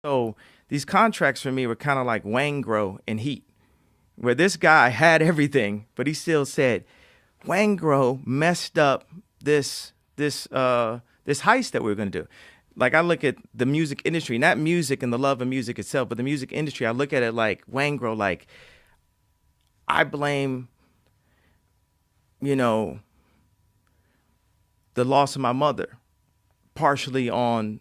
So these contracts for me were kind of like Wayne Grow in Heat, where this guy had everything, but he still said, Wayne Grow messed up this heist that we were gonna do. Like I look at the music industry, not music and the love of music itself, but the music industry. I look at it like Wayne Grow, like I blame, you know, the loss of my mother partially on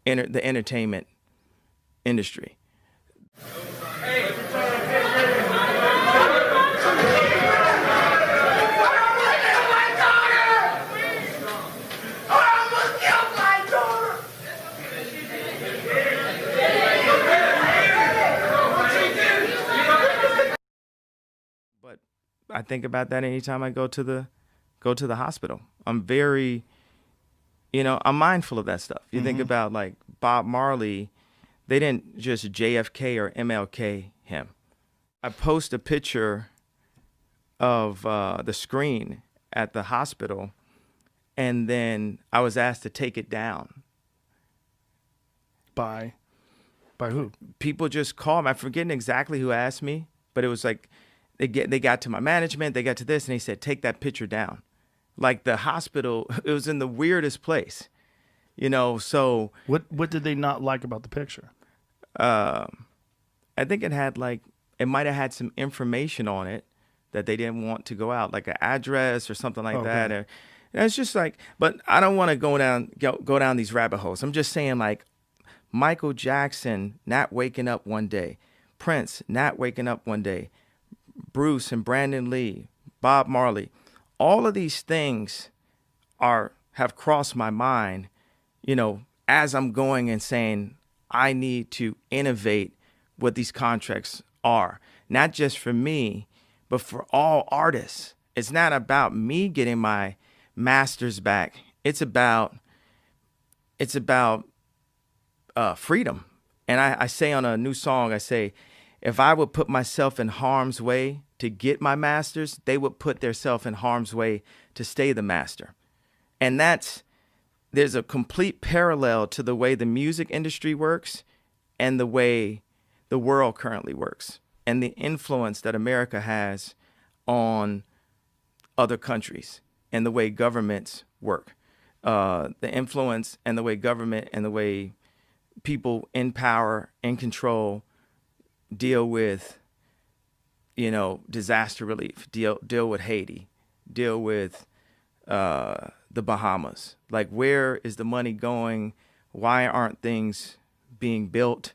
the entertainment industry. But I think about that anytime I go to the hospital. I'm very, I'm mindful of that stuff. You think about like Bob Marley, they didn't just JFK or MLK him. I post a picture of the screen at the hospital, and then I was asked to take it down. By who? People just call me. I'm forgetting exactly who asked me, but it was like they got to my management, they got to this, and they said, take that picture down. Like the hospital, it was in the weirdest place, so. What did they not like about the picture? I think it might have had some information on it that they didn't want to go out, like an address or something like that. And it's just like, but I don't want to go down these rabbit holes. I'm just saying, like, Michael Jackson not waking up one day, Prince not waking up one day, Bruce and Brandon Lee, Bob Marley, all of these things have crossed my mind, as I'm going and saying I need to innovate what these contracts are, not just for me, but for all artists. It's not about me getting my masters back. It's about freedom. And I say on a new song, I say, if I would put myself in harm's way to get my masters, they would put themselves in harm's way to stay the master. And there's a complete parallel to the way the music industry works and the way the world currently works and the influence that America has on other countries and the way governments work. The influence and the way government and the way people in power, in control, deal with, disaster relief, deal with Haiti, deal with the Bahamas. Like, where is the money going? Why aren't things being built?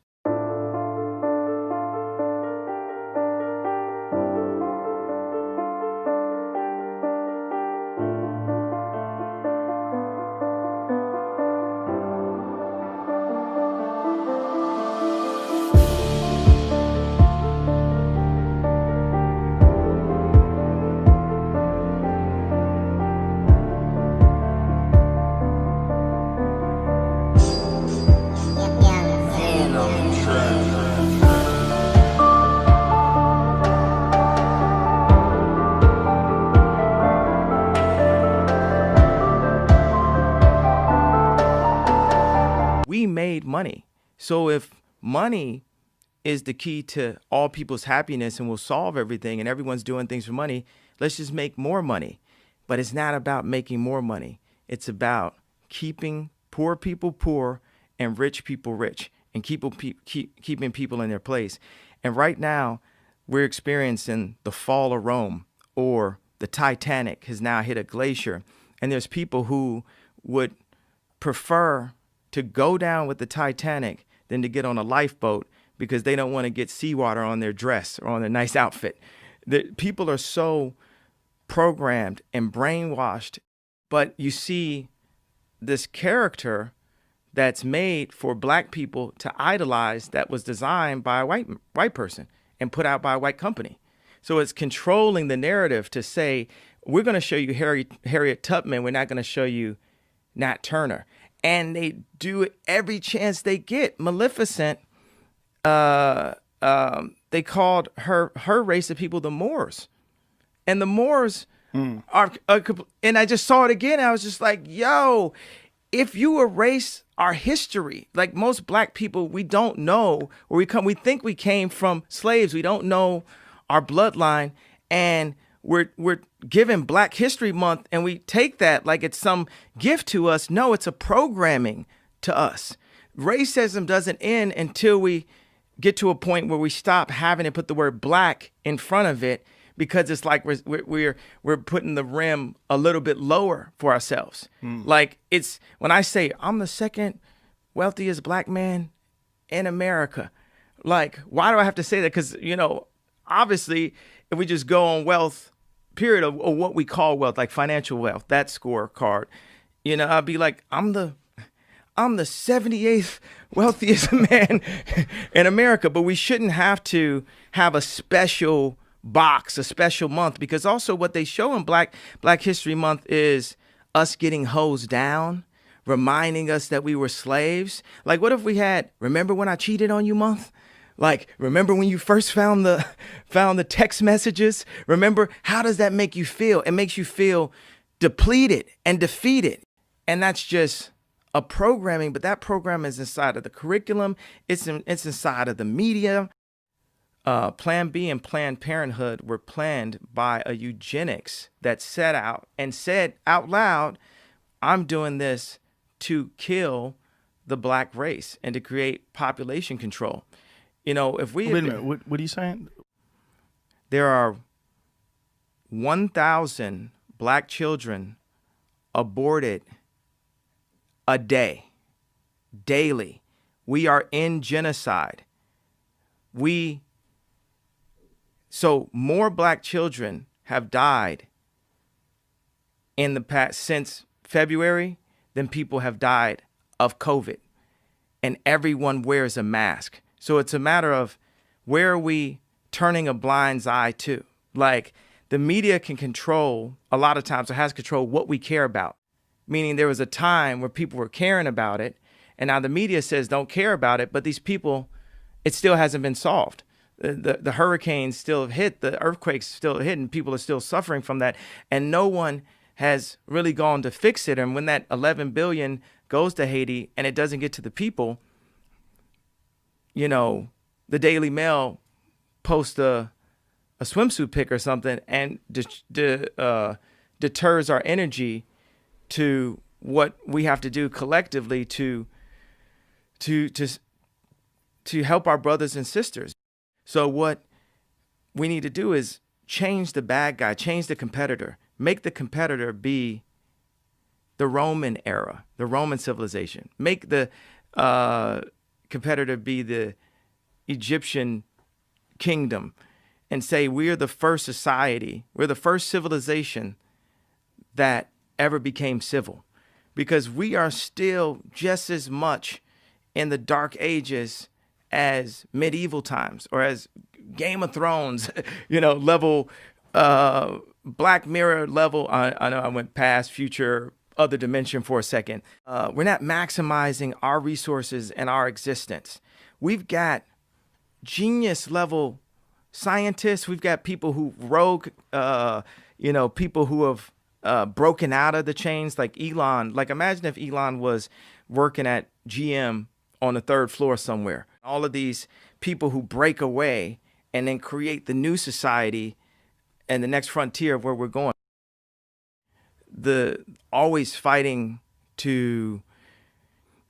We made money. So if money is the key to all people's happiness and will solve everything and everyone's doing things for money, let's just make more money. But it's not about making more money. It's about keeping poor people poor and rich people rich and keeping people in their place. And right now, we're experiencing the fall of Rome, or the Titanic has now hit a glacier. And there's people who would prefer to go down with the Titanic than to get on a lifeboat because they don't want to get seawater on their dress or on their nice outfit. The people are so programmed and brainwashed. But you see this character that's made for black people to idolize, that was designed by a white person and put out by a white company. So it's controlling the narrative to say, we're going to show you Harriet Tubman, we're not going to show you Nat Turner. And they do it every chance they get. Maleficent, they called her race of people the Moors. And the Moors are, and I just saw it again. I was just like, yo, if you erase our history. Like most black people, we don't know where we come. We think we came from slaves. We don't know our bloodline. And we're given Black History Month and we take that like it's some gift to us. No, it's a programming to us. Racism doesn't end until we get to a point where we stop having to put the word black in front of it, because it's like we're putting the rim a little bit lower for ourselves. Like it's when I say I'm the second wealthiest black man in America, like why do I have to say that? Because obviously if we just go on wealth, period, of what we call wealth, like financial wealth, that scorecard, I'd be like I'm the 78th wealthiest man in America, but we shouldn't have to have a special box, a special month, because also what they show in Black History Month is us getting hosed down, reminding us that we were slaves. Like, what if we had, remember when I cheated on you month? Like, remember when you first found the text messages? Remember, how does that make you feel? It makes you feel depleted and defeated. And that's just a programming, but that program is inside of the curriculum. It's inside of the media. Plan B and Planned Parenthood were planned by a eugenics that set out and said out loud, I'm doing this to kill the black race and to create population control. If we... Wait a minute, what are you saying? There are 1,000 black children aborted a day, daily. We are in genocide. So more black children have died in the past since February than people have died of COVID. And everyone wears a mask. So it's a matter of where are we turning a blind eye to? Like the media can control, a lot of times it has control what we care about. Meaning there was a time where people were caring about it. And now the media says don't care about it. But these people, it still hasn't been solved. The hurricanes still have hit, the earthquakes still hit, and people are still suffering from that. And no one has really gone to fix it. And when that 11 billion goes to Haiti and it doesn't get to the people, the Daily Mail posts a swimsuit pic or something and deters our energy to what we have to do collectively to help our brothers and sisters. So what we need to do is change the bad guy, change the competitor, make the competitor be the Roman era, the Roman civilization, make the competitor be the Egyptian kingdom, and say we're the first society, we're the first civilization that ever became civil, because we are still just as much in the dark ages as medieval times or as Game of Thrones, level, Black Mirror level. I know I went past future, other dimension for a second. We're not maximizing our resources and our existence. We've got genius level scientists. We've got people who rogue, people who have broken out of the chains, like Elon. Like imagine if Elon was working at GM on the third floor somewhere. All of these people who break away and then create the new society and the next frontier of where we're going. The always fighting to,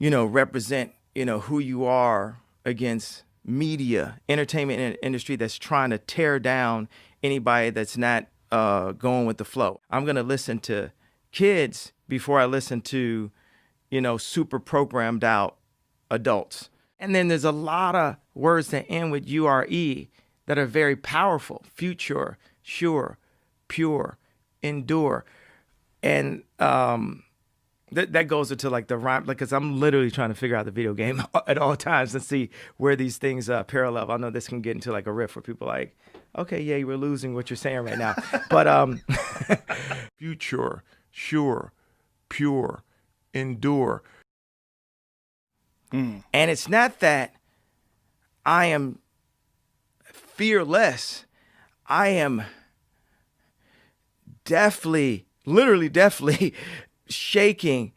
represent, who you are against media, entertainment industry that's trying to tear down anybody that's not going with the flow. I'm going to listen to kids before I listen to, super programmed out adults. And then there's a lot of words that end with URE that are very powerful. Future, sure, pure, endure. And that goes into like the rhyme, because I'm literally trying to figure out the video game at all times and see where these things parallel. I know this can get into like a riff where people are like, okay, yeah, we're losing what you're saying right now. But future, sure, pure, endure. And it's not that I am fearless. I am definitely shaking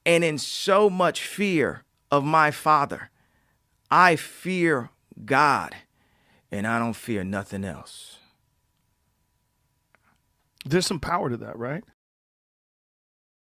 And in so much fear of my Father, I fear God, and I don't fear nothing else. There's some power to that, right?